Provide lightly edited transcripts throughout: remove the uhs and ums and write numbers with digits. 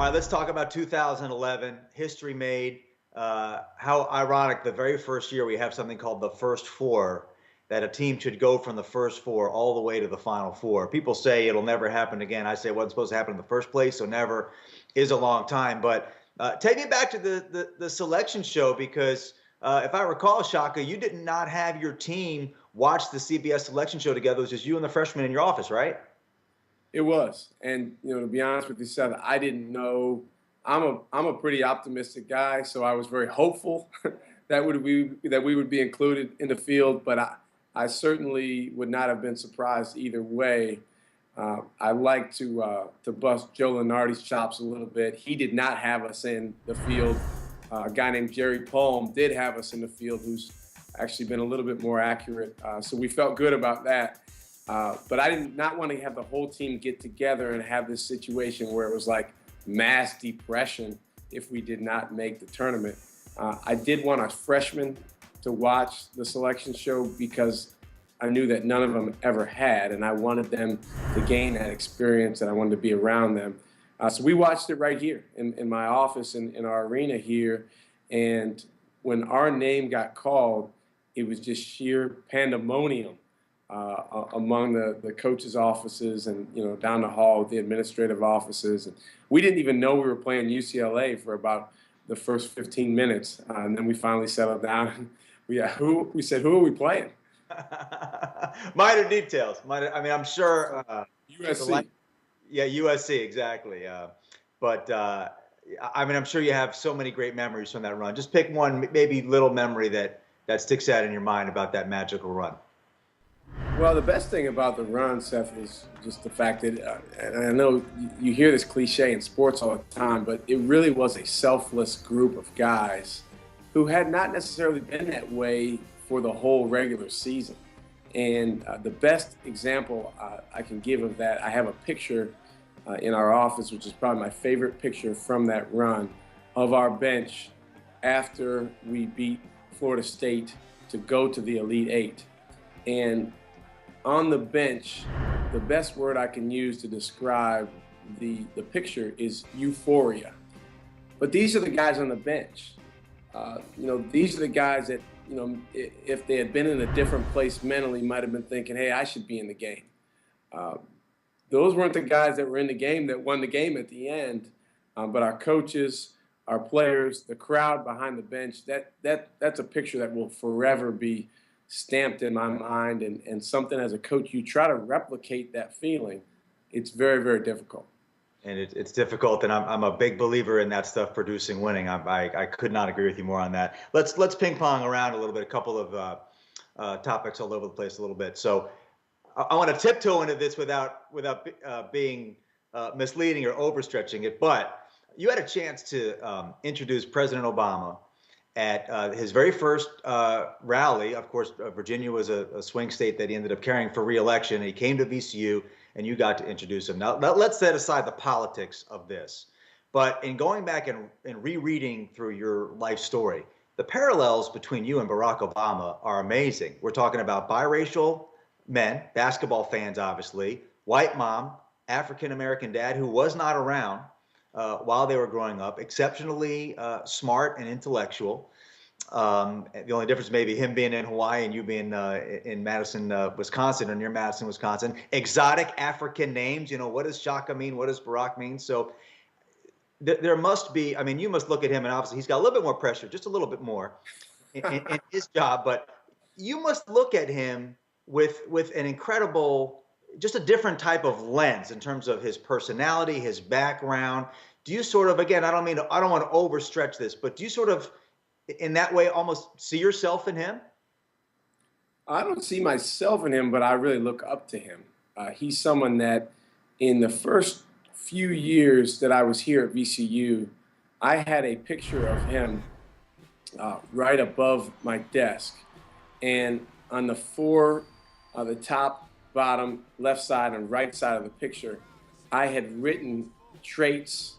All right, let's talk about 2011. History made. How ironic, the very first year we have something called the First Four, that a team should go from the first four all the way to the Final Four. People say it'll never happen again. I say it wasn't supposed to happen in the first place, so never is a long time. But take me back to the selection show, because if I recall, Shaka, you did not have your team watch the CBS selection show together. It was just you and the freshmen in your office, right? It was, and to be honest with you, Seth, I didn't know. I'm a pretty optimistic guy, so I was very hopeful that we would be included in the field. But I certainly would not have been surprised either way. I like to bust Joe Lunardi's chops a little bit. He did not have us in the field. A guy named Jerry Palm did have us in the field, who's actually been a little bit more accurate. So we felt good about that. But I did not want to have the whole team get together and have this situation where it was like mass depression if we did not make the tournament. I did want our freshmen to watch the selection show because I knew that none of them ever had, and I wanted them to gain that experience, and I wanted to be around them. So we watched it right here in my office in our arena here, and when our name got called, it was just sheer pandemonium among the coaches' offices and down the hall, the administrative offices. And we didn't even know we were playing UCLA for about the first 15 minutes, and then we finally settled down. And we said, who are we playing? Minor details. I'm sure. USC. Yeah, USC, exactly. But I'm sure you have so many great memories from that run. Just pick one, maybe little memory that sticks out in your mind about that magical run. Well, the best thing about the run, Seth, is just the fact that, and I know you hear this cliche in sports all the time, but it really was a selfless group of guys who had not necessarily been that way for the whole regular season. And the best example I can give of that, I have a picture in our office, which is probably my favorite picture from that run, of our bench after we beat Florida State to go to the Elite Eight. And on the bench, the best word I can use to describe the picture is euphoria. But these are the guys on the bench. These are the guys that, if they had been in a different place mentally, might have been thinking, hey, I should be in the game. Those weren't the guys that were in the game that won the game at the end. But our coaches, our players, the crowd behind the bench, that's a picture that will forever be stamped in my mind, and something as a coach, you try to replicate that feeling. It's very, very difficult. And it's difficult, and I'm a big believer in that stuff producing winning. I could not agree with you more on that. Let's ping pong around a little bit, a couple of topics all over the place a little bit. So I want to tiptoe into this without being misleading or overstretching it, but you had a chance to introduce President Obama at his very first rally. Of course, Virginia was a swing state that he ended up carrying for re-election. He came to VCU, and you got to introduce him. Now, let's set aside the politics of this. But in going back and rereading through your life story, the parallels between you and Barack Obama are amazing. We're talking about biracial men, basketball fans, obviously, white mom, African-American dad who was not around while they were growing up, exceptionally smart and intellectual. The only difference may be him being in Hawaii and you being in Madison, Wisconsin, or near Madison, Wisconsin. Exotic African names. What does Shaka mean? What does Barack mean? So there must be, you must look at him, and obviously he's got a little bit more pressure, just a little bit more in his job. But you must look at him with an incredible, just a different type of lens in terms of his personality, his background. Do you sort of, again, I don't want to overstretch this, but do you sort of, in that way, almost see yourself in him? I don't see myself in him, but I really look up to him. He's someone that in the first few years that I was here at VCU, I had a picture of him right above my desk. And on the top, bottom, left side, and right side of the picture, I had written traits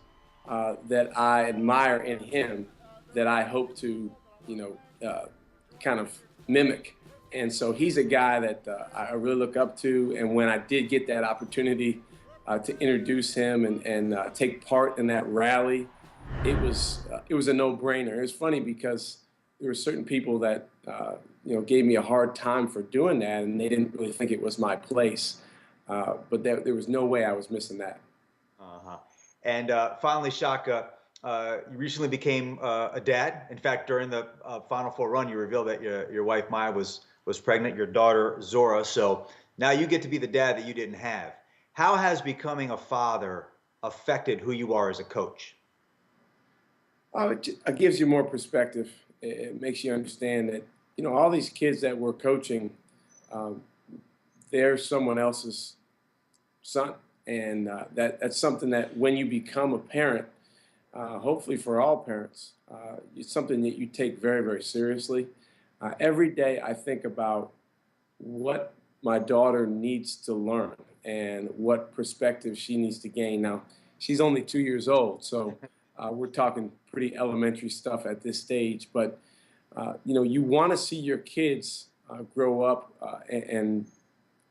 that I admire in him that I hope to, kind of mimic. And so he's a guy that I really look up to. And when I did get that opportunity to introduce him and take part in that rally, it was a no-brainer. It was funny because there were certain people that gave me a hard time for doing that, and they didn't really think it was my place. But there was no way I was missing that. Uh-huh. And finally, Shaka, you recently became a dad. In fact, during the Final Four run, you revealed that your wife Maya was pregnant, your daughter Zora. So now you get to be the dad that you didn't have. How has becoming a father affected who you are as a coach? It gives you more perspective. It makes you understand that all these kids that we're coaching, um, they're someone else's son, and that's something that when you become a parent, hopefully for all parents, it's something that you take very, very seriously. Every day I think about what my daughter needs to learn and what perspective she needs to gain. Now, she's only 2 years old, so we're talking pretty elementary stuff at this stage. But you want to see your kids grow up and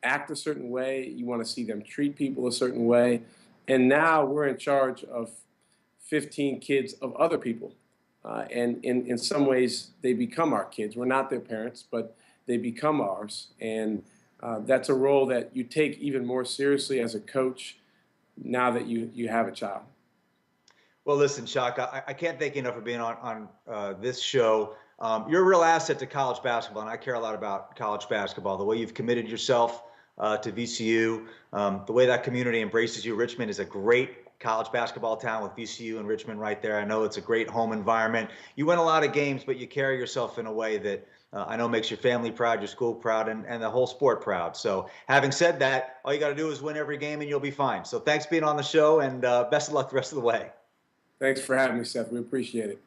act a certain way. You want to see them treat people a certain way. And now we're in charge of 15 kids of other people. And in some ways, they become our kids. We're not their parents, but they become ours. And that's a role that you take even more seriously as a coach now that you have a child. Well, listen, Shaka, I can't thank you enough for being on this show. You're a real asset to college basketball, and I care a lot about college basketball. The way you've committed yourself to VCU, the way that community embraces you. Richmond is a great college basketball town with VCU and Richmond right there. I know it's a great home environment. You win a lot of games, but you carry yourself in a way that I know makes your family proud, your school proud, and the whole sport proud. So having said that, all you got to do is win every game and you'll be fine. So thanks for being on the show, and best of luck the rest of the way. Thanks for having me, Seth. We appreciate it.